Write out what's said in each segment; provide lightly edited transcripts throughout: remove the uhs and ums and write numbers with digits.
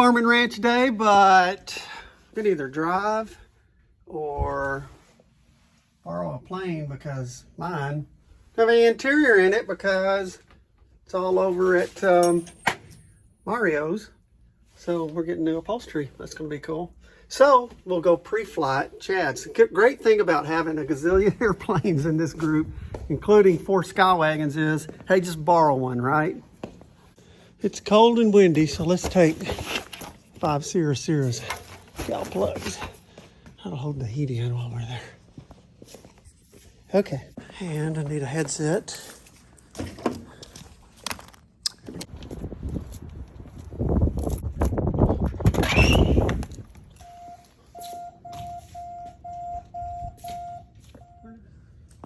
farm and ranch day, but we can either drive or borrow a plane because mine doesn't have any interior in it because it's all over at Mario's. So we're getting new upholstery. That's going to be cool. So we'll go pre-flight. Chad's. The great thing about having a gazillion airplanes in this group, including 4 Skywagons, is, hey, just borrow one, right? It's cold and windy, so let's take 5 Sierra's gal plugs. That'll hold the heat in while we're there. Okay, and I need a headset.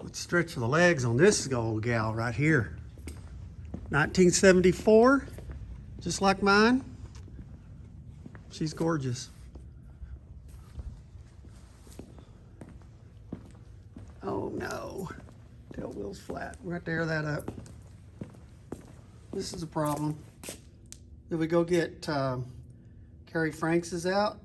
Let's stretch the legs on this old gal right here. 1974, just like mine. She's gorgeous. Oh no, tail wheel's flat. We're gonna tear that up. This is a problem. Did we go get Carrie Franks's out?